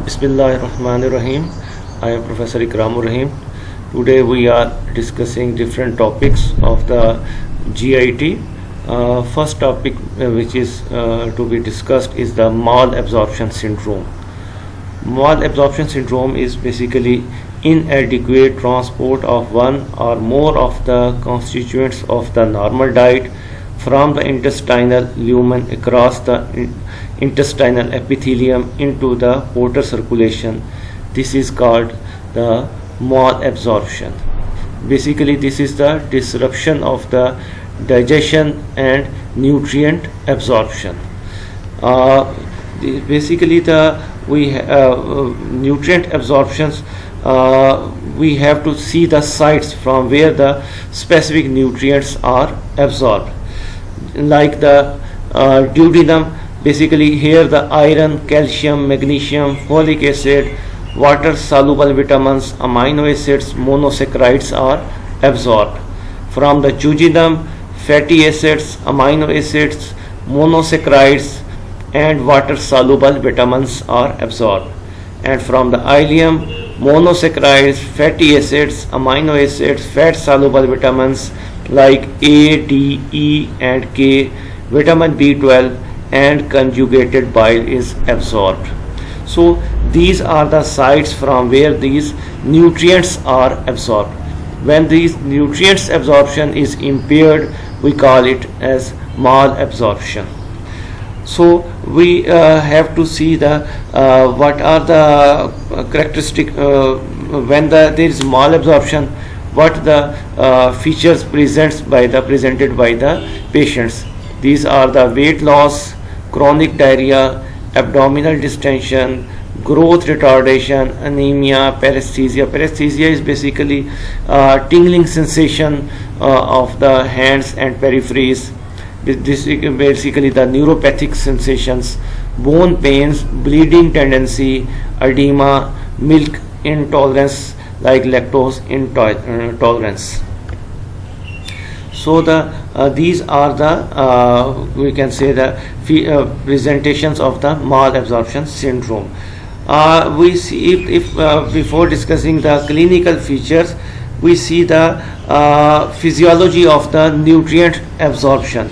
Bismillahirrahmanirrahim. I am Professor Ikramur Rahim. Today we are discussing different topics of the GIT. First topic which is to be discussed is the malabsorption syndrome. Malabsorption syndrome is basically inadequate transport of one or more of the constituents of the normal diet from the intestinal lumen across the intestinal epithelium into the portal circulation. This is called the malabsorption. Basically, this is the disruption of the digestion and nutrient absorption. Basically, the nutrient absorptions, we have to see the sites from where the specific nutrients are absorbed, like the duodenum. Basically here the iron, calcium, magnesium, folic acid, water soluble vitamins, amino acids, monosaccharides are absorbed. From the jejunum, fatty acids, amino acids, monosaccharides and water soluble vitamins are absorbed. And from the ileum, monosaccharides, fatty acids, amino acids, fat soluble vitamins like A, D, E and K, vitamin B12 and conjugated bile is absorbed. So these are the sites from where these nutrients are absorbed. When these nutrients absorption is impaired, we call it as malabsorption. So we have to see the what are the characteristic when there is malabsorption, what the features presented by the patients. These are the weight loss, chronic diarrhea, abdominal distension, growth retardation, anemia, paresthesia. Paresthesia is basically tingling sensation of the hands and peripheries. This is basically the neuropathic sensations, bone pains, bleeding tendency, edema, milk intolerance like lactose intolerance. So these are the we can say the presentations of the malabsorption syndrome. We see if before discussing the clinical features, we see the physiology of the nutrient absorption.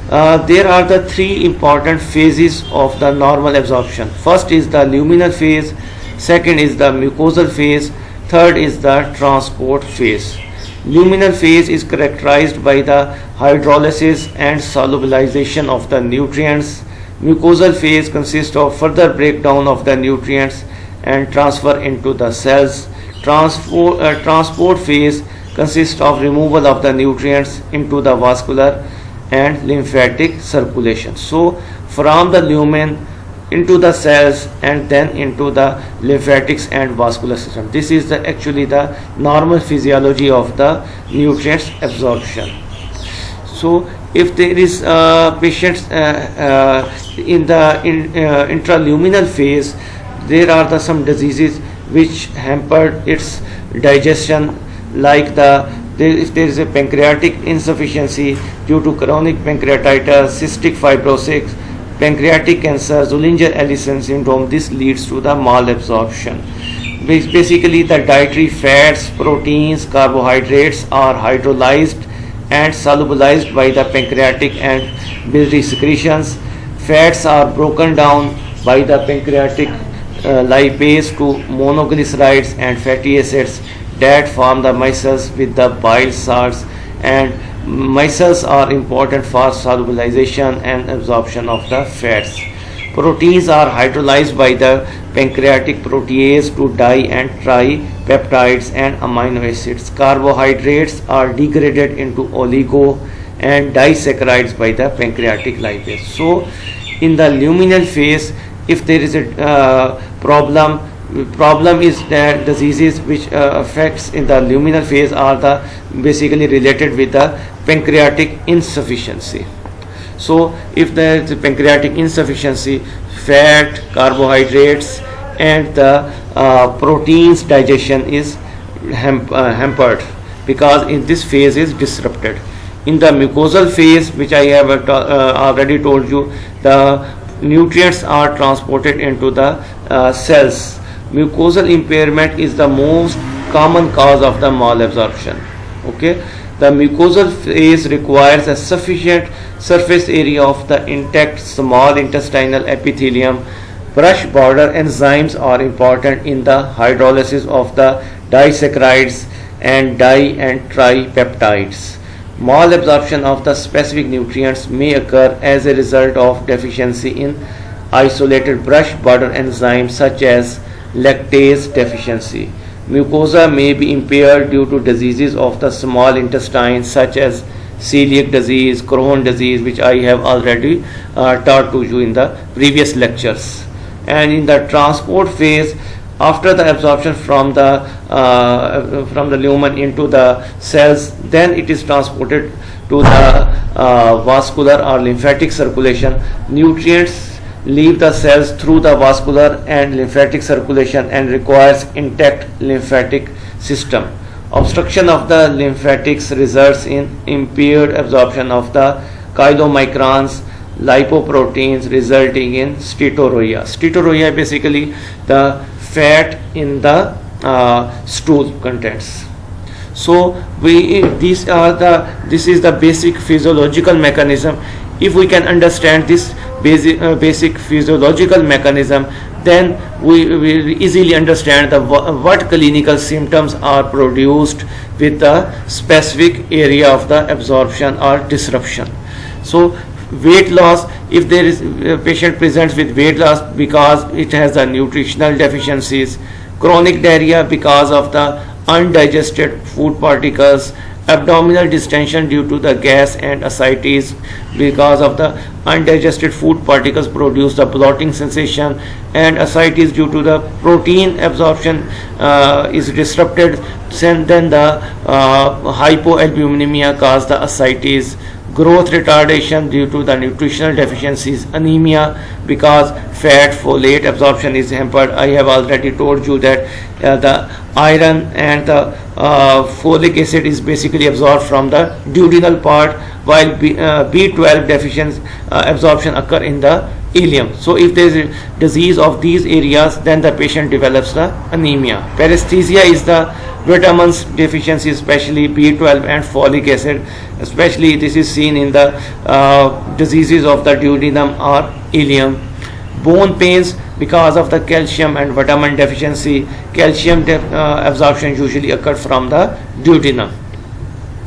There are the three important phases of the normal absorption. First is the luminal phase, second is the mucosal phase, third is the transport phase. Luminal phase is characterized by the hydrolysis and solubilization of the nutrients. Mucosal phase consists of further breakdown of the nutrients and transfer into the cells. Transport phase consists of removal of the nutrients into the vascular and lymphatic circulation. So from the lumen into the cells and then into the lymphatics and vascular system. This is actually the normal physiology of the nutrients absorption. So if there is patients in the intraluminal phase, there are some diseases which hampered its digestion, like if there is a pancreatic insufficiency due to chronic pancreatitis, cystic fibrosis, pancreatic cancer, Zollinger-Ellison syndrome, this leads to the malabsorption. Basically the dietary fats, proteins, carbohydrates are hydrolyzed and solubilized by the pancreatic and biliary secretions. Fats are broken down by the pancreatic lipase to monoglycerides and fatty acids that form the micelles with the bile salts, and micelles are important for solubilization and absorption of the fats. Proteins are hydrolyzed by the pancreatic protease to di and tripeptides and amino acids. Carbohydrates are degraded into oligo and disaccharides by the pancreatic lipase. So in the luminal phase, if there is a problem is that diseases which affects in the luminal phase are the basically related with the pancreatic insufficiency. So if there is pancreatic insufficiency, fat, carbohydrates and the proteins digestion is hampered, because in this phase is disrupted. In the mucosal phase, which I have already told you, the nutrients are transported into the cells. Mucosal impairment is the most common cause of the malabsorption. Okay, the mucosal phase requires a sufficient surface area of the intact small intestinal epithelium. Brush border enzymes are important in the hydrolysis of the disaccharides and di and tripeptides. Malabsorption of the specific nutrients may occur as a result of deficiency in isolated brush border enzymes such as lactase deficiency. Mucosa may be impaired due to diseases of the small intestine such as celiac disease, Crohn's disease, which I have already taught to you in the previous lectures. And in the transport phase, after the absorption from the lumen into the cells, then it is transported to the vascular or lymphatic circulation. Nutrients leave the cells through the vascular and lymphatic circulation and requires intact lymphatic system. Obstruction of the lymphatics results in impaired absorption of the chylomicrons, lipoproteins, resulting in steatorrhea. Steatorrhea basically the fat in the stool contents. So this is the basic physiological mechanism. If we can understand this basic physiological mechanism, then we will easily understand what clinical symptoms are produced with the specific area of the absorption or disruption. So weight loss, if there is a patient presents with weight loss because it has the nutritional deficiencies. Chronic diarrhea because of the undigested food particles. Abdominal distension due to the gas and ascites because of the undigested food particles produce the bloating sensation, and ascites due to the protein absorption is disrupted. Then the hypoalbuminemia cause the ascites. Growth retardation due to the nutritional deficiencies. Anemia because fat folate absorption is hampered. I have already told you that the iron and the folic acid is basically absorbed from the duodenal part, while B12 deficiency absorption occur in the ileum. So if there is a disease of these areas, then the patient develops the anemia. Paresthesia is the vitamins deficiency, especially B12 and folic acid. Especially this is seen in the diseases of the duodenum or ileum. Bone pains because of the calcium and vitamin deficiency. Calcium absorption usually occurs from the duodenum.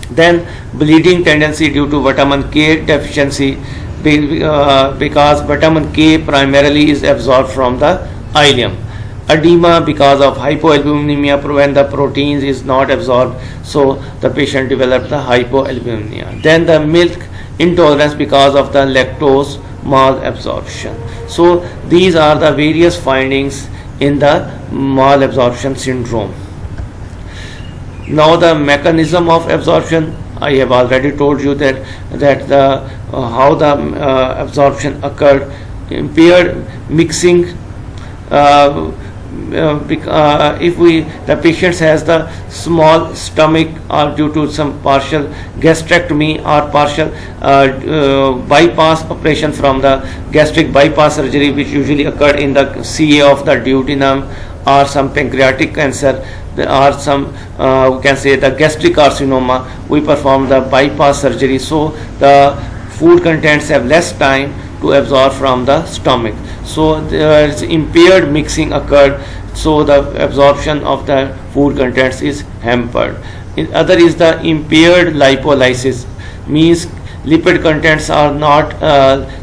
Then bleeding tendency due to vitamin K deficiency because vitamin K primarily is absorbed from the ileum. Edema because of hypoalbuminemia when the proteins is not absorbed, so the patient develops the hypoalbuminemia. Then the milk intolerance because of the lactose malabsorption. So these are the various findings in the malabsorption syndrome. Now the mechanism of absorption, I have already told you that the how the absorption occurred. Impaired mixing. If the patient has the small stomach or due to some partial gastrectomy or partial bypass operation from the gastric bypass surgery, which usually occurred in the CA of the duodenum, or some pancreatic cancer, or some we can say the gastric carcinoma, we perform the bypass surgery, so the food contents have less time to absorb from the stomach. So there is impaired mixing occurred, so the absorption of the food contents is hampered. Other is the impaired lipolysis, means lipid contents are not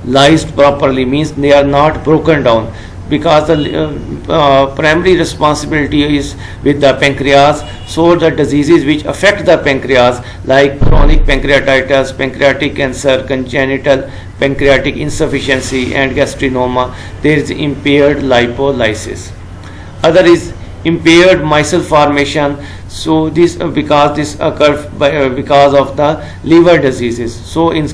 lysed properly, means they are not broken down, because the primary responsibility is with the pancreas. So the diseases which affect the pancreas, like chronic pancreatitis, pancreatic cancer, congenital pancreatic insufficiency, and gastrinoma, there is impaired lipolysis. Other is impaired micelle formation. So this because this occurs because of the liver diseases. So in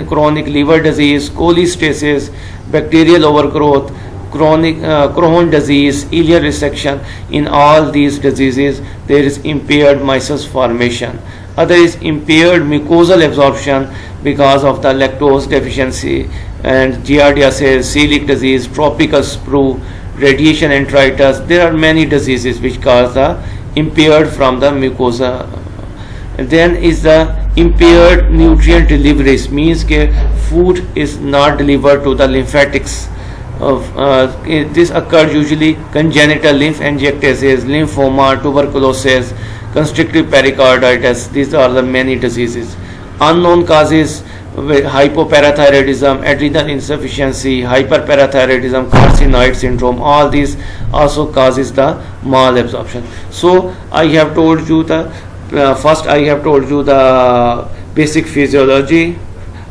chronic liver disease, cholestasis, bacterial overgrowth, chronic Crohn's disease, ileal resection, in all these diseases there is impaired micelles formation. Other is impaired mucosal absorption because of the lactose deficiency and giardiasis, celiac disease, tropical sprue, radiation enteritis. There are many diseases which cause the impaired from the mucosa. And then is the impaired nutrient deliveries, means that food is not delivered to the lymphatics. This occurs usually congenital lymphangiectasis, lymphoma, tuberculosis, constrictive pericarditis. These are the many diseases. Unknown causes with hypoparathyroidism, adrenal insufficiency, hyperparathyroidism, carcinoid syndrome, all these also causes the malabsorption. So I have told you the first I have told you the basic physiology,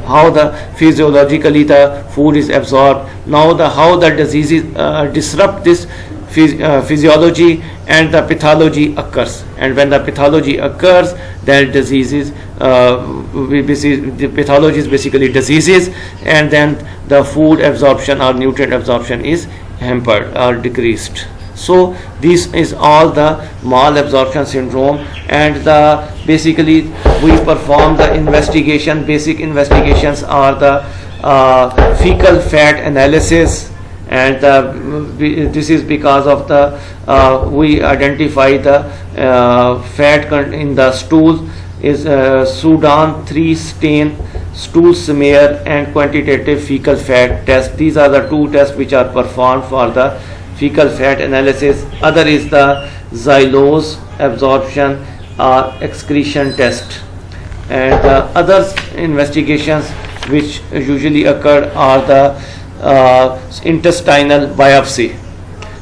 how the physiologically the food is absorbed. Now the how the diseases disrupt this physiology, and the pathology occurs, and when the pathology occurs, then diseases the pathology is basically diseases, and then the food absorption or nutrient absorption is hampered or decreased. So this is all the malabsorption syndrome, and the basically we perform the investigation. Basic investigations are the fecal fat analysis, and this is because of the we identify the fat in the stool is Sudan 3 stain, stool smear, and quantitative fecal fat test. These are the two tests which are performed for the fecal fat analysis. Other is the xylose absorption or excretion test, and other investigations which usually occur are the intestinal biopsy,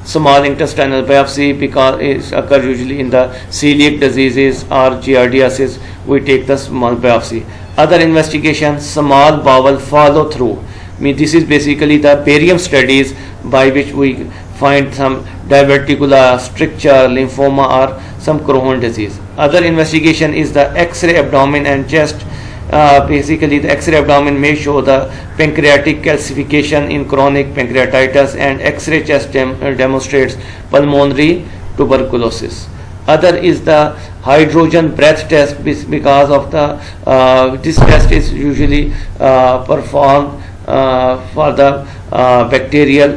small intestinal biopsy, because it occurs usually in the celiac diseases or giardiasis. We take the small biopsy. Other investigation, small bowel follow through. This is basically the barium studies by which we find some diverticular stricture, lymphoma, or some Crohn disease. Other investigation is the X-ray abdomen and chest. Basically the X-ray abdomen may show the pancreatic calcification in chronic pancreatitis, and X-ray chest demonstrates pulmonary tuberculosis. Other is the hydrogen breath test, because of the this test is usually performed for the bacterial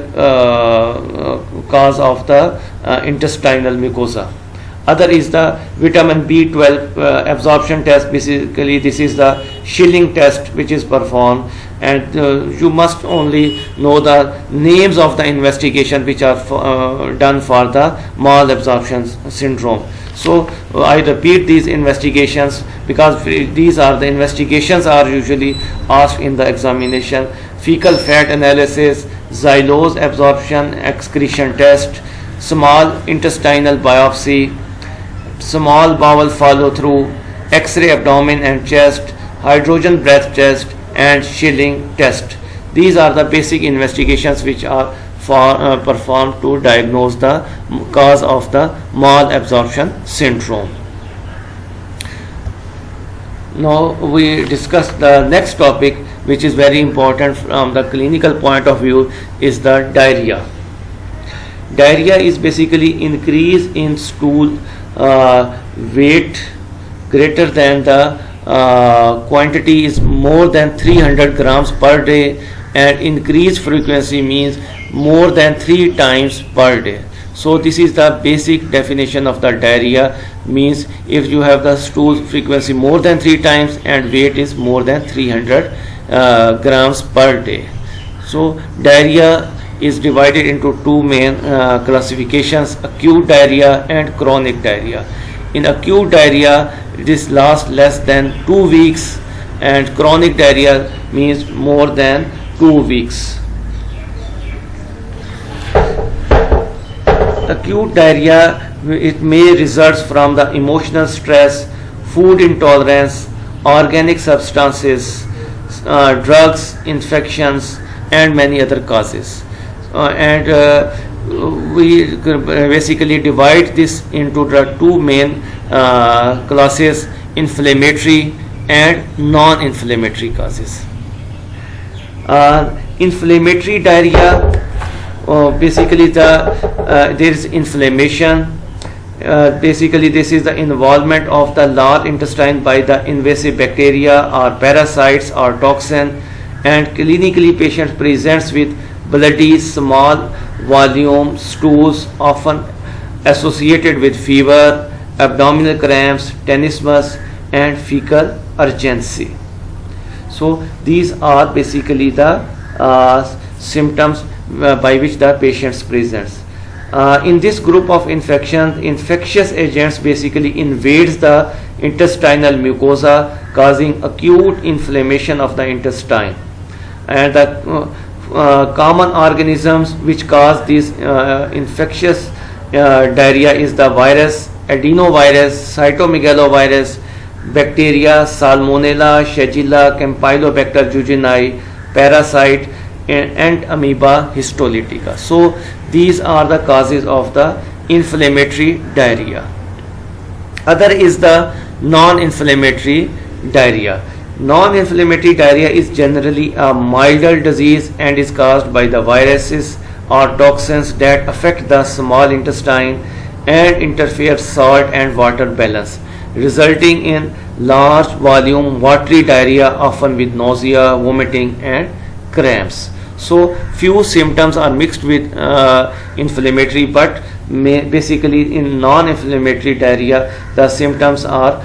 cause of the intestinal mucosa. Other is the vitamin B12 absorption test. Basically this is the Schilling test which is performed, and you must only know the names of the investigation which are done for the malabsorption syndrome. So I repeat these investigations because these are the investigations are usually asked in the examination: fecal fat analysis, xylose absorption excretion test, small intestinal biopsy, small bowel follow through, X-ray abdomen and chest, hydrogen breath test, and Schilling test. These are the basic investigations which are performed to diagnose the cause of the malabsorption syndrome. Now we discuss the next topic, which is very important from the clinical point of view, is the diarrhea. Diarrhea is basically increase in stool weight greater than the quantity is more than 300 grams per day, and increased frequency means more than 3 times per day. So this is the basic definition of the diarrhea, means if you have the stool frequency more than 3 times and weight is more than 300 grams per day. So diarrhea is divided into two main classifications: acute diarrhea and chronic diarrhea. In acute diarrhea, this lasts less than 2 weeks, and chronic diarrhea means more than 2 weeks. Acute diarrhea, it may result from the emotional stress, food intolerance, organic substances, drugs, infections, and many other causes. We basically divide this into the two main classes: inflammatory and non-inflammatory causes. Inflammatory diarrhea, basically there is inflammation. Basically this is the involvement of the large intestine by the invasive bacteria or parasites or toxin, and clinically patient presents with bloody small volume stools often associated with fever, abdominal cramps, tenesmus and fecal urgency. So these are basically the symptoms by which the patients presents. In this group of infections, infectious agents basically invades the intestinal mucosa, causing acute inflammation of the intestine. And the common organisms which cause this infectious diarrhea is the virus, adenovirus, cytomegalovirus, bacteria, Salmonella, Shigella, Campylobacter jejuni, parasite, and amoeba histolytica. So these are the causes of the inflammatory diarrhea. Other is the non-inflammatory diarrhea. Non-inflammatory diarrhea is generally a milder disease and is caused by the viruses or toxins that affect the small intestine and interfere salt and water balance, resulting in large volume watery diarrhea, often with nausea, vomiting and cramps. So few symptoms are mixed with inflammatory, but basically in non-inflammatory diarrhea the symptoms are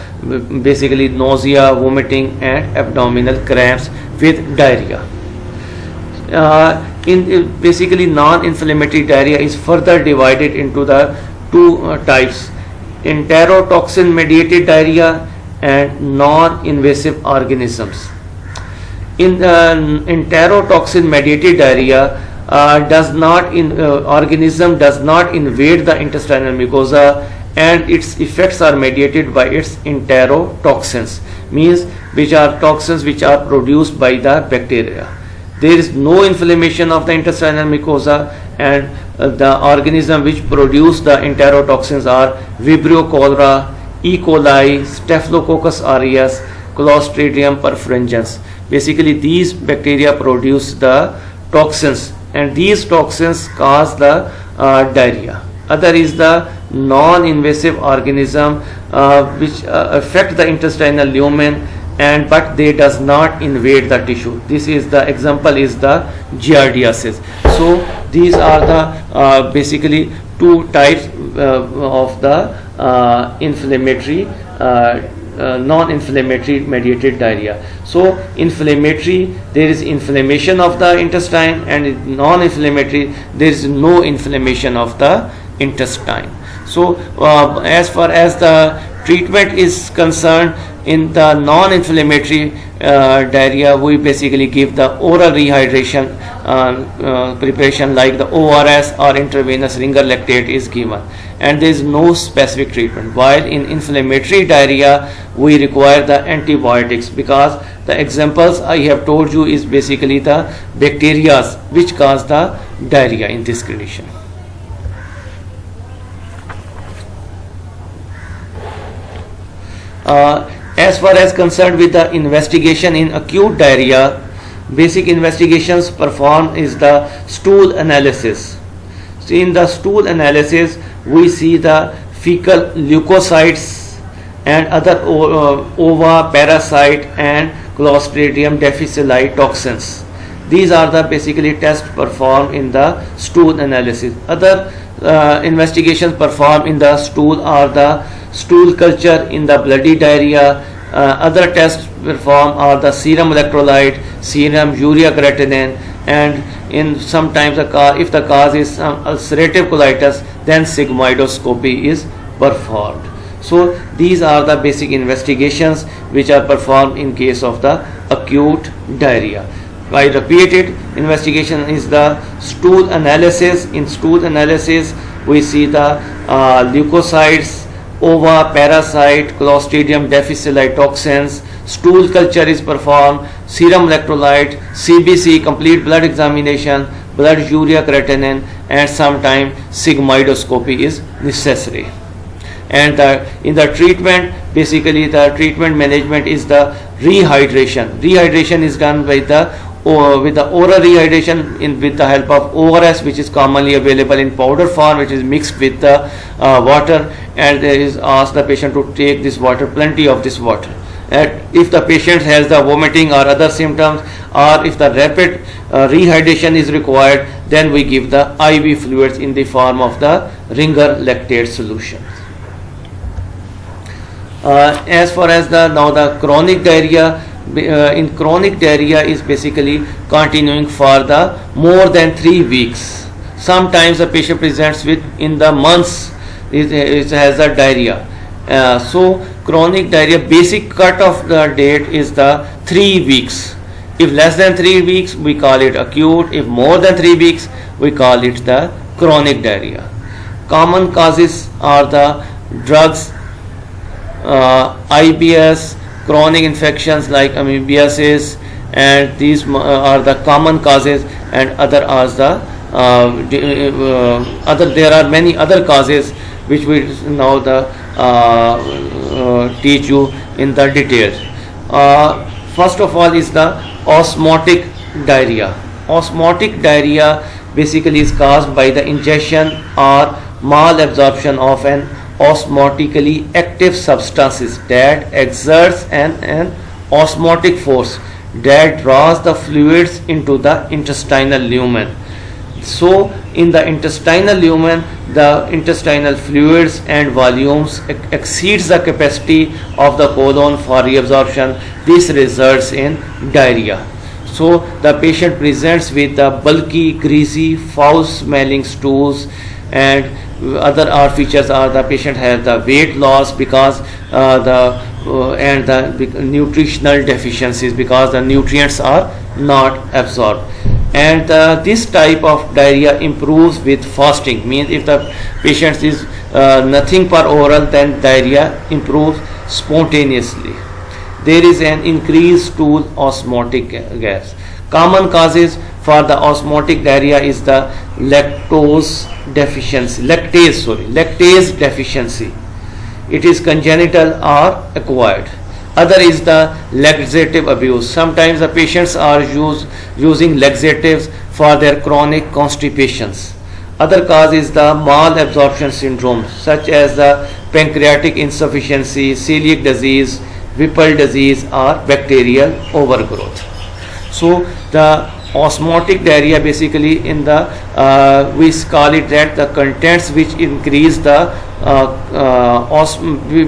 basically nausea, vomiting and abdominal cramps with diarrhea. Basically non-inflammatory diarrhea is further divided into the two types: enterotoxin mediated diarrhea and non-invasive organisms. In enterotoxin mediated diarrhea, organism does not invade the intestinal mucosa, and its effects are mediated by its enterotoxins, means which are toxins which are produced by the bacteria. There is no inflammation of the intestinal mucosa, and the organism which produce the enterotoxins are Vibrio cholera, E. coli, Staphylococcus aureus, Clostridium perfringens. Basically these bacteria produce the toxins, and these toxins cause the diarrhea. Other is the non-invasive organism which affect the intestinal lumen, and but they does not invade the tissue. This is the example is the giardiasis. So these are the basically two types of the inflammatory non-inflammatory mediated diarrhea. So inflammatory, there is inflammation of the intestine, and non-inflammatory, there is no inflammation of the intestine. So as far as the treatment is concerned, in the non-inflammatory diarrhea, we basically give the oral rehydration preparation like the ORS or intravenous ringer lactate is given, and there is no specific treatment. While in inflammatory diarrhea, we require the antibiotics, because the examples I have told you is basically the bacteria which cause the diarrhea in this condition. As far as concerned with the investigation in acute diarrhea, basic investigations performed is the stool analysis. So in the stool analysis, we see the fecal leukocytes and other ova, parasite and Clostridium difficile toxins. These are the basically tests performed in the stool analysis. Other investigations performed in the stool are the stool culture in the bloody diarrhea. Other tests performed are the serum electrolyte, serum urea creatinine, and in sometimes if the cause is ulcerative colitis, then sigmoidoscopy is performed. So these are the basic investigations which are performed in case of the acute diarrhea. I repeat it, investigation is the stool analysis. In stool analysis, we see the leukocytes, ova, parasite, Clostridium difficile toxins. Stool culture is performed, serum electrolyte, CBC, complete blood examination, blood urea creatinine, and sometimes sigmoidoscopy is necessary. And in the treatment, basically the treatment management is the rehydration. Rehydration is done by the with the oral rehydration with the help of ORS, which is commonly available in powder form, which is mixed with the water, and there is asked the patient to take this water, plenty of this water. if the patient has the vomiting or other symptoms, or if the rapid rehydration is required, then we give the IV fluids in the form of the Ringer lactate solution. As far as the chronic diarrhea, in chronic diarrhea is basically continuing for the more than 3 weeks. Sometimes the patient presents with in the months it has a diarrhea. So chronic diarrhea basic cut of the date is the 3 weeks. If less than 3 weeks we call it acute. If more than 3 weeks we call it the chronic diarrhea. Common causes are the drugs, IBS, chronic infections like amoebiasis, and these are the common causes, and other are the there are many other causes which we now teach you in the detail. First of all is the osmotic diarrhea. Osmotic diarrhea basically is caused by the ingestion or malabsorption of an osmotically active substances that exerts an osmotic force that draws the fluids into the intestinal lumen. So in the intestinal lumen, the intestinal fluids and volumes exceeds the capacity of the colon for reabsorption. This results in diarrhea. So the patient presents with the bulky, greasy, foul-smelling stools, and other features are the patient has the weight loss because the nutritional deficiencies, because the nutrients are not absorbed. And this type of diarrhea improves with fasting. Means if the patient is nothing per oral, then diarrhea improves spontaneously. There is an increased stool osmotic gas. Common causes for the osmotic diarrhea is the lactase deficiency. It is congenital or acquired. Other is the laxative abuse. Sometimes the patients are using laxatives for their chronic constipations. Other cause is the malabsorption syndrome, such as the pancreatic insufficiency, celiac disease, Whipple disease, or bacterial overgrowth. So the osmotic diarrhea basically in the we call it that the contents which increase the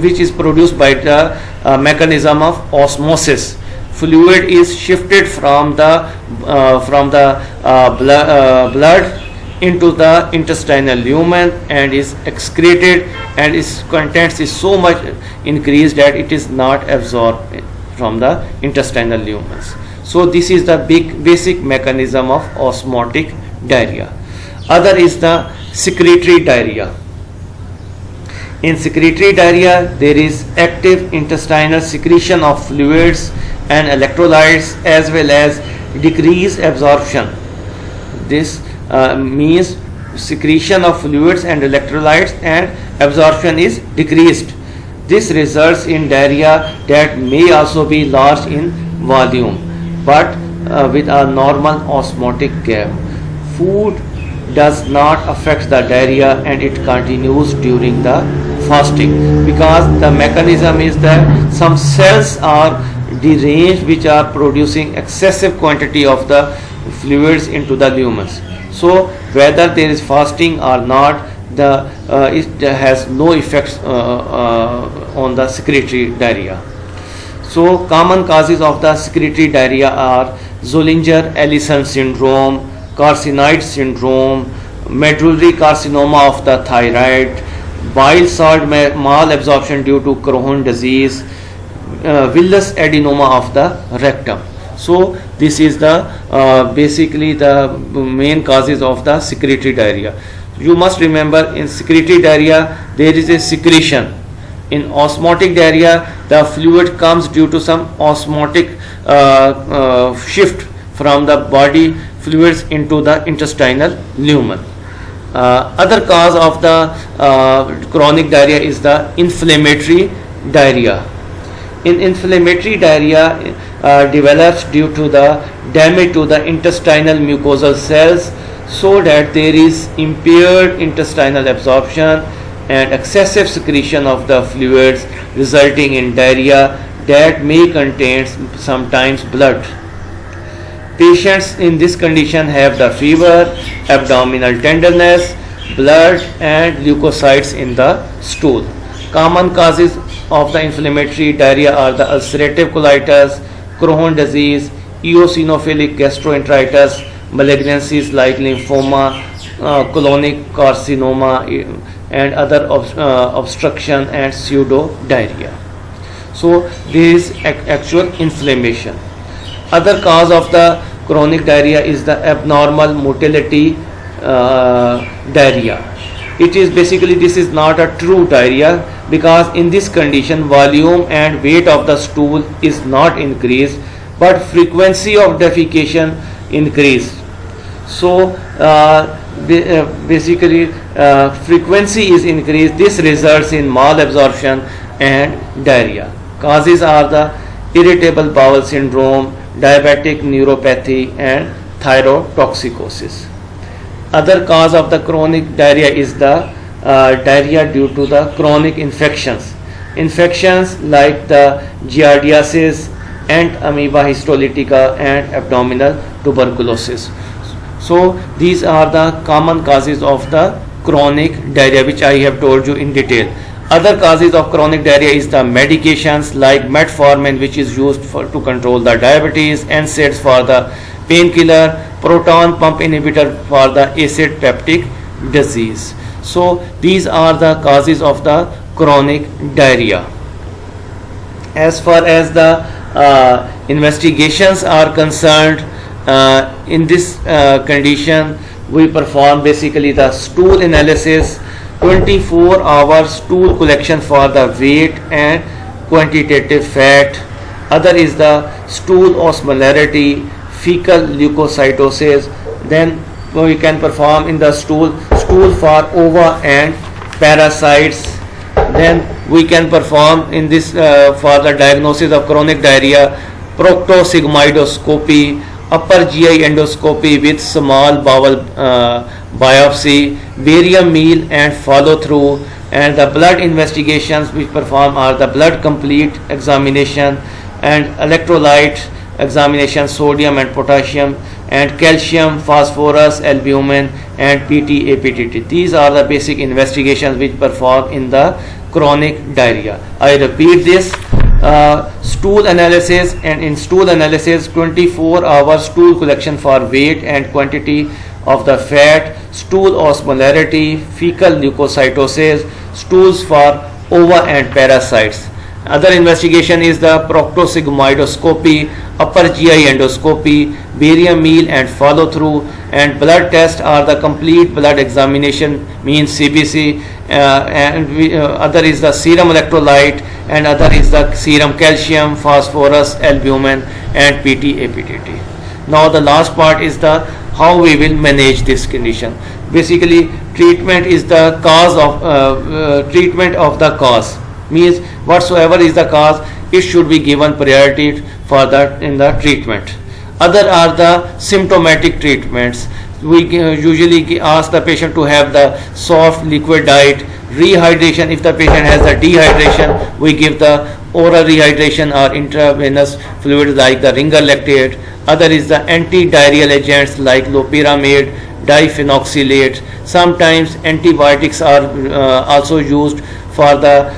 which is produced by the mechanism of osmosis. Fluid is shifted from the blood into the intestinal lumen and is excreted, and its contents is so much increased that it is not absorbed from the intestinal lumens. So this is the basic mechanism of osmotic diarrhea. Other is the secretory diarrhea. In secretory diarrhea, there is active intestinal secretion of fluids and electrolytes as well as decreased absorption. This means secretion of fluids and electrolytes and absorption is decreased. This results in diarrhea that may also be large in volume, but with a normal osmotic gap. Food does not affect the diarrhea and it continues during the fasting, because the mechanism is that some cells are deranged which are producing excessive quantity of the fluids into the lumens. So whether there is fasting or not, it has no effects on the secretory diarrhea. So common causes of the secretory diarrhea are Zollinger-Ellison syndrome, carcinoid syndrome, medullary carcinoma of the thyroid, bile salt malabsorption due to Crohn's disease, villus adenoma of the rectum. So this is the basically the main causes of the secretory diarrhea. You must remember, in secretory diarrhea there is a secretion. In osmotic diarrhea, the fluid comes due to some osmotic shift from the body fluids into the intestinal lumen. Other cause of the chronic diarrhea is the inflammatory diarrhea. In inflammatory diarrhea develops due to the damage to the intestinal mucosal cells, so that there is impaired intestinal absorption and excessive secretion of the fluids, resulting in diarrhea that may contain sometimes blood. Patients in this condition have the fever, abdominal tenderness, blood and leukocytes in the stool. Common causes of the inflammatory diarrhea are the ulcerative colitis, Crohn's disease, eosinophilic gastroenteritis, malignancies like lymphoma, colonic carcinoma, and other obstruction and pseudo diarrhea. So this is actual inflammation. Other cause of the chronic diarrhea is the abnormal motility diarrhea. It is basically, this is not a true diarrhea, because in this condition volume and weight of the stool is not increased, but frequency of defecation increased. So basically frequency is increased. This results in malabsorption and diarrhea. Causes are the irritable bowel syndrome, diabetic neuropathy and thyrotoxicosis. Other cause of the chronic diarrhea is the diarrhea due to the chronic infections. Infections like the giardiasis and amoeba histolytica and abdominal tuberculosis. So these are the common causes of the chronic diarrhea, which I have told you in detail. Other causes of chronic diarrhea is the medications like metformin, which is used to control the diabetes, NSAIDs for the painkiller, proton pump inhibitor for the acid peptic disease. So these are the causes of the chronic diarrhea. As far as the investigations are concerned, in this condition we perform basically the stool analysis, 24-hour stool collection for the weight and quantitative fat. Other is the stool osmolarity, fecal leukocytosis. Then we can perform in the stool for ova and parasites. Then we can perform in this for the diagnosis of chronic diarrhea, proctosigmoidoscopy, upper GI endoscopy with small bowel biopsy, barium meal and follow through. And the blood investigations which perform are the blood complete examination and electrolyte examination, sodium and potassium, and calcium, phosphorus, albumin and PT, APTT. These are the basic investigations which perform in the chronic diarrhea. I repeat this. Stool analysis, and in stool analysis 24-hour stool collection for weight and quantity of the fat, stool osmolarity, fecal leukocytosis, stools for ova and parasites. Other investigation is the proctosigmoidoscopy, upper GI endoscopy, barium meal and follow through, and blood tests are the complete blood examination, means CBC, other is the serum electrolyte, and other is the serum calcium, phosphorus, albumin and PT, APTT. Now the last part is the how we will manage this condition. Basically treatment is the cause of treatment of the cause, means whatsoever is the cause, it should be given priority for that in the treatment. Other are the symptomatic treatments. We usually ask the patient to have the soft liquid diet. Rehydration, if the patient has the dehydration, we give the oral rehydration or intravenous fluid like the Ringer lactate. Other is the anti-diarrheal agents like loperamide, diphenoxylate. Sometimes antibiotics are also used for the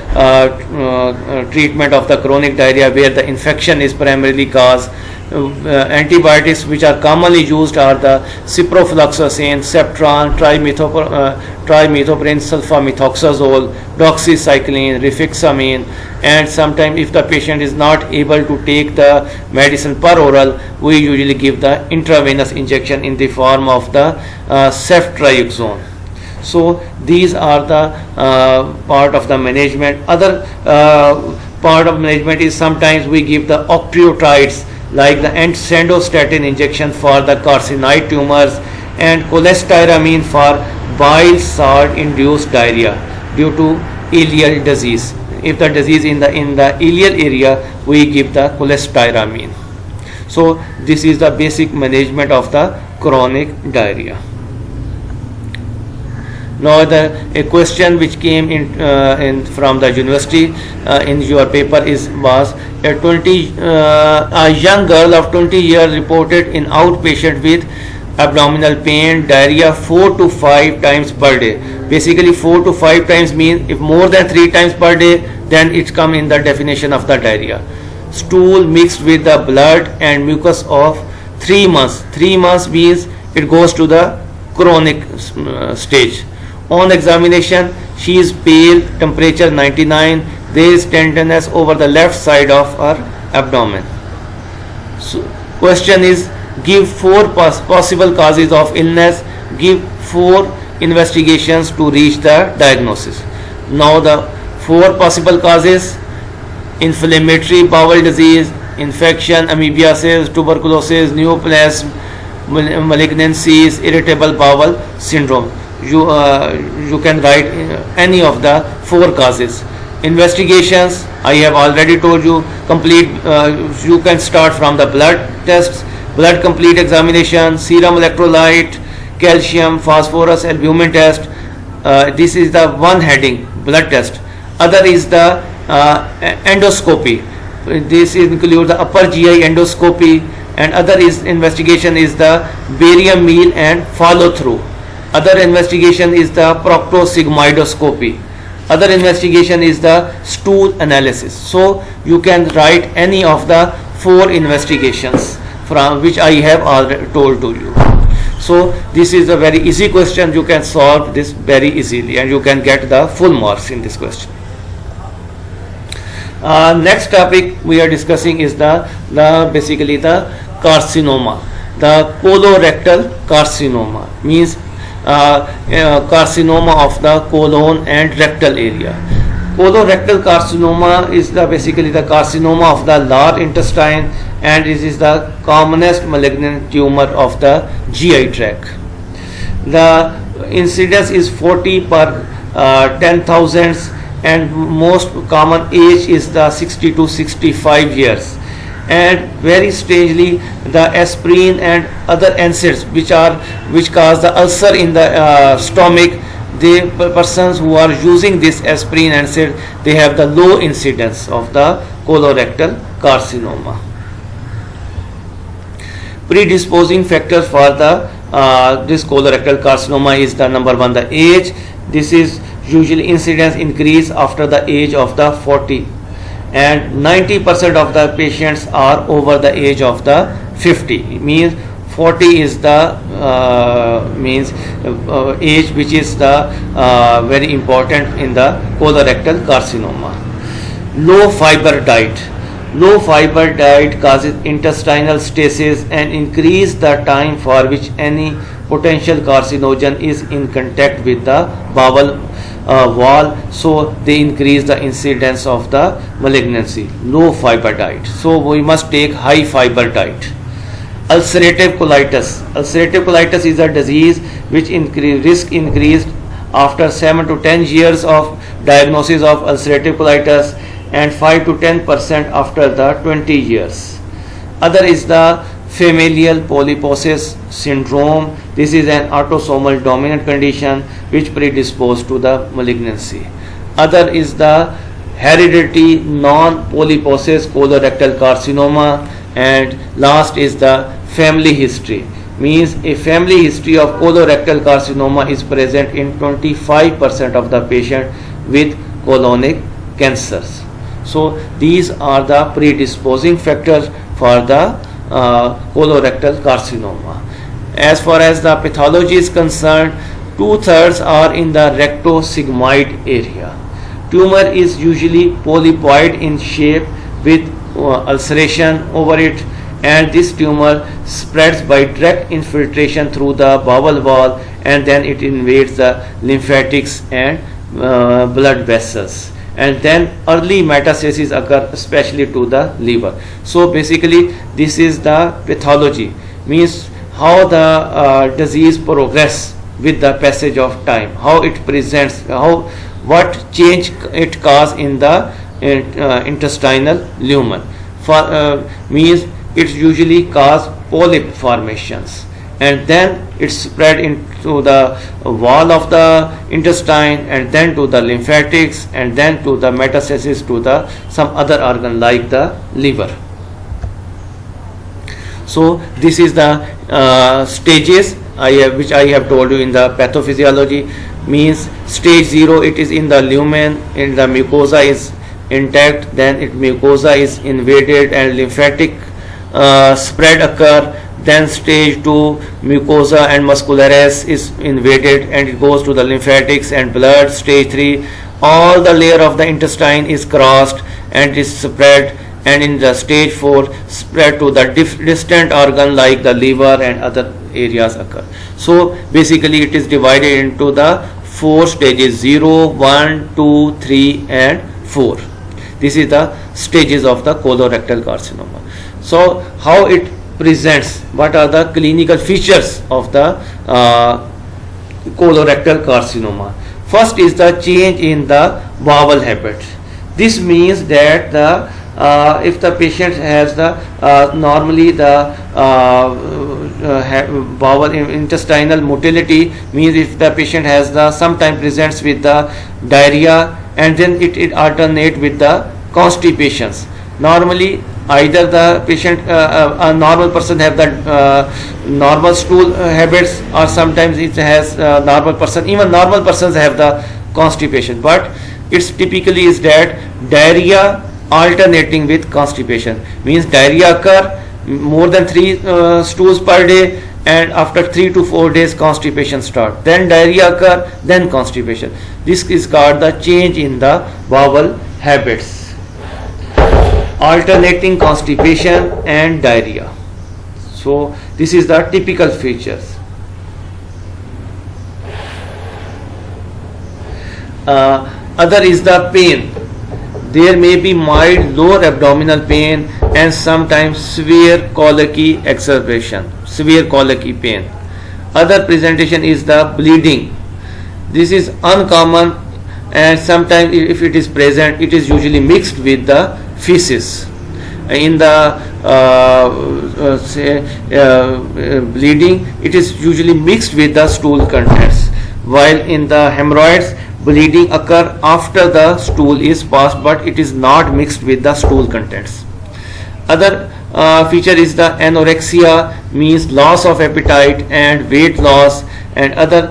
treatment of the chronic diarrhea where the infection is primarily caused. Antibiotics which are commonly used are the ciprofloxacin, Septran, trimethoprim sulfamethoxazole, doxycycline, rifaximin, and sometimes if the patient is not able to take the medicine per oral, we usually give the intravenous injection in the form of the ceftriaxone. So these are the part of the management. Other part of management is sometimes we give the octreotides like the sandostatin injection for the carcinoid tumors and cholestyramine for bile salt induced diarrhea due to ileal disease. If the disease in the ileal area, we give the cholestyramine. So this is the basic management of the chronic diarrhea. Now a question which came in from the university in your paper was a young girl of 20 years reported in outpatient with abdominal pain, diarrhea 4 to 5 times per day. Basically 4 to 5 times means if more than 3 times per day, then it comes in the definition of the diarrhea. Stool mixed with the blood and mucus of 3 months. 3 months means it goes to the chronic stage. On examination, she is pale, temperature 99, there is tenderness over the left side of her abdomen. So, question is, give 4 possible causes of illness, give 4 investigations to reach the diagnosis. Now the 4 possible causes: inflammatory bowel disease, infection, amoebiasis, tuberculosis, neoplasm, malignancies, irritable bowel syndrome. You can write any of the 4 causes. Investigations, I have already told you, complete. You can start from the blood tests, blood complete examination, serum electrolyte, calcium, phosphorus, albumin test. This is the one heading, blood test. Other is the endoscopy. This includes the upper GI endoscopy, and other is investigation is the barium meal and follow through. Other investigation is the proctosigmoidoscopy. Other investigation is the stool analysis. So you can write any of the 4 investigations from which I have already told to you. So this is a very easy question. You can solve this very easily and you can get the full marks in this question. Next topic we are discussing is basically the carcinoma. The colorectal carcinoma means carcinoma of the colon and rectal area. Colorectal carcinoma is basically the carcinoma of the large intestine, and it is the commonest malignant tumor of the GI tract. The incidence is 40 per 10,000, and most common age is the 60 to 65 years. And very strangely, the aspirin and other NSAIDs which cause the ulcer in the stomach, the persons who are using this aspirin and NSAID, they have the low incidence of the colorectal carcinoma. Predisposing factors for the this colorectal carcinoma is the number 1, the age. This is usually incidence increase after the age of the 40, and 90% of the patients are over the age of the 50. It means 40 is the age which is the very important in the colorectal carcinoma. Low fiber diet. Low fiber diet causes intestinal stasis and increase the time for which any potential carcinogen is in contact with the bowel wall, so they increase the incidence of the malignancy. Low fiber diet, so we must take high fiber diet. Ulcerative colitis. Ulcerative colitis is a disease which risk increased after 7 to 10 years of diagnosis of ulcerative colitis, and 5 to 10% after the 20 years. Other is the familial polyposis syndrome. This is an autosomal dominant condition which predisposes to the malignancy. Other is the hereditary non-polyposis colorectal carcinoma, and last is the family history. Means a family history of colorectal carcinoma is present in 25% of the patient with colonic cancers. So these are the predisposing factors for the colorectal carcinoma. As far as the pathology is concerned, 2/3 are in the rectosigmoid area. Tumor is usually polypoid in shape with ulceration over it, and this tumor spreads by direct infiltration through the bowel wall, and then it invades the lymphatics and blood vessels, and then early metastases occur, especially to the liver. So basically this is the pathology, means how the disease progress with the passage of time, how it presents, what change it cause in the intestinal lumen. Means it usually cause polyp formations, and then it's spread into the wall of the intestine, and then to the lymphatics, and then to the metastasis to the some other organ like the liver. So this is the stages which I have told you in the pathophysiology. Means stage 0, it is in the lumen, in the mucosa is intact, then mucosa is invaded and lymphatic spread occur. Then stage 2, mucosa and muscularis is invaded and it goes to the lymphatics and blood. Stage 3, all the layer of the intestine is crossed and is spread, and in the stage 4 spread to the distant organ like the liver and other areas occur. So basically it is divided into the 4 stages: 0, 1, 2, 3 and 4. This is the stages of the colorectal carcinoma. So how it presents, what are the clinical features of the colorectal carcinoma? First is the change in the bowel habit. This means that the if the patient has the normally the bowel intestinal motility, means if the patient has the sometimes presents with the diarrhea and then it alternate with the constipations. Normally either the patient a normal person have the normal stool habits, or sometimes it has normal person, even normal persons have the constipation, but it's typically is that diarrhea alternating with constipation. Means diarrhea occur more than 3 stools per day, and after 3 to 4 days constipation start, then diarrhea occur, then constipation. This is called the change in the bowel habits, alternating constipation and diarrhea. So this is the typical features. Other is the pain. There may be mild lower abdominal pain and sometimes severe colicky exacerbation, severe colicky pain. Other presentation is the bleeding. This is uncommon, and sometimes if it is present, it is usually mixed with the feces. In the bleeding, it is usually mixed with the stool contents, while in the hemorrhoids, bleeding occur after the stool is passed, but it is not mixed with the stool contents. Other feature is the anorexia, means loss of appetite and weight loss, and other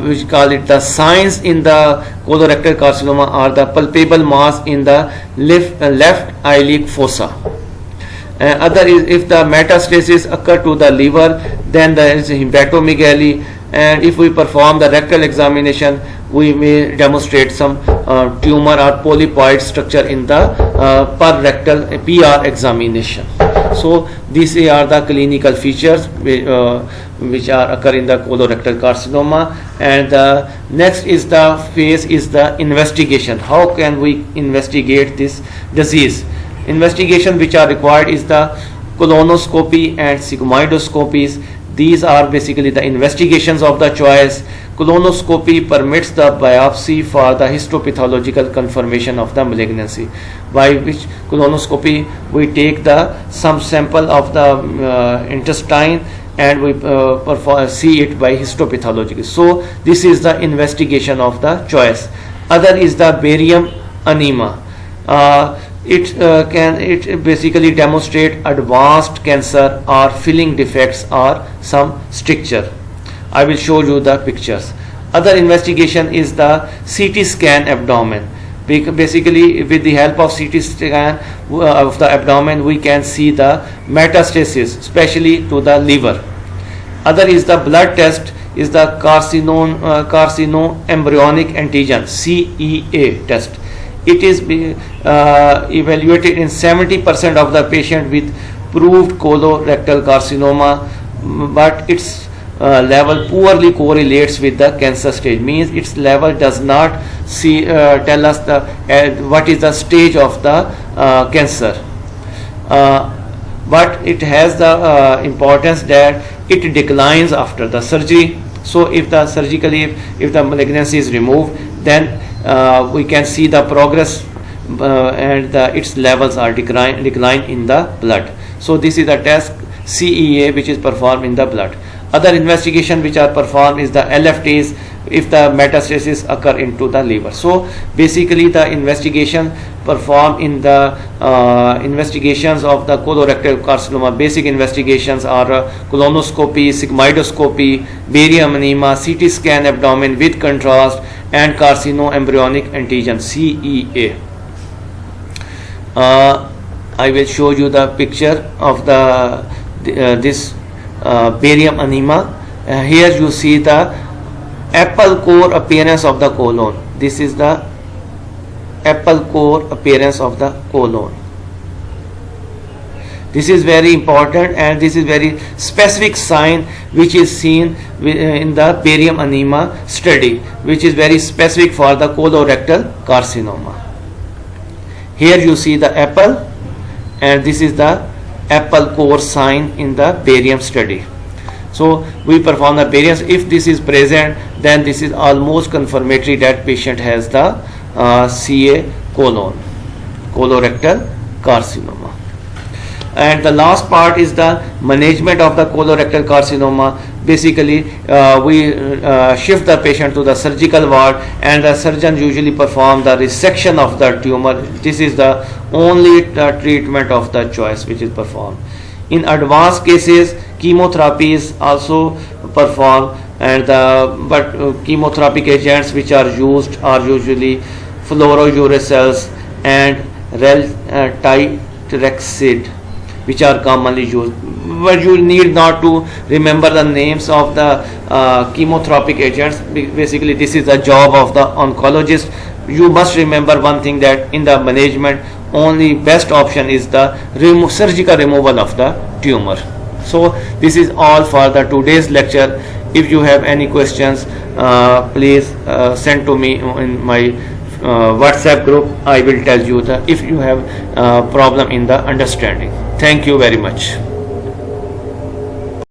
which call it the signs in the colorectal carcinoma are the palpable mass in the left iliac fossa. Other is if the metastasis occur to the liver, then there is hepatomegaly, and if we perform the rectal examination, we may demonstrate some tumor or polypoid structure in the per-rectal PR examination. So these are the clinical features which are occur in the colorectal carcinoma. And the next is the phase is the investigation. How can we investigate this disease? Investigation which are required is the colonoscopy and sigmoidoscopies. These are basically the investigations of the choice. Colonoscopy permits the biopsy for the histopathological confirmation of the malignancy, by which colonoscopy we take some sample of the intestine and we see it by histopathology. So this is the investigation of the choice. Other is the barium anemia. It basically demonstrate advanced cancer or filling defects or some stricture. I will show you the pictures. Other investigation is the CT scan abdomen. Basically, with the help of CT scan of the abdomen, we can see the metastasis, especially to the liver. Other is the blood test, is the carcinoembryonic antigen (CEA) test. It is evaluated in 70% of the patient with proved colorectal carcinoma, but its level poorly correlates with the cancer stage. Means its level does not tell us what is the stage of the cancer, but it has the importance that it declines after the surgery. So if the if the malignancy is removed, then we can see the progress and its levels are decline in the blood. So this is a test CEA which is performed in the blood. Other investigation which are performed is the LFTs if the metastasis occur into the liver. So basically the investigation performed in the investigations of the colorectal carcinoma, basic investigations are colonoscopy, sigmoidoscopy, barium enema, CT scan abdomen with contrast, and carcinoembryonic antigen CEA. I will show you the picture of this barium enema. Here you see the apple core appearance of the colon. This is the apple core appearance of the colon. This is very important, and this is very specific sign which is seen in the barium enema study, which is very specific for the colorectal carcinoma. Here you see the apple, and this is the apple core sign in the barium study. So we perform the barium. If this is present, then this is almost confirmatory that patient has the CA colon, colorectal carcinoma. And the last part is the management of the colorectal carcinoma. Basically, we shift the patient to the surgical ward, and the surgeon usually perform the resection of the tumor. This is the only treatment of the choice which is performed. In advanced cases, chemotherapy is also performed, and but chemotherapy agents which are used are usually fluorouracils and reltitrexid, which are commonly used. But you need not to remember the names of the chemotherapy agents. Basically, this is the job of the oncologist. You must remember one thing, that in the management, only best option is the surgical removal of the tumor. So this is all for the today's lecture. If you have any questions, please send to me in my WhatsApp group. I will tell you if you have problem in the understanding. Thank you very much.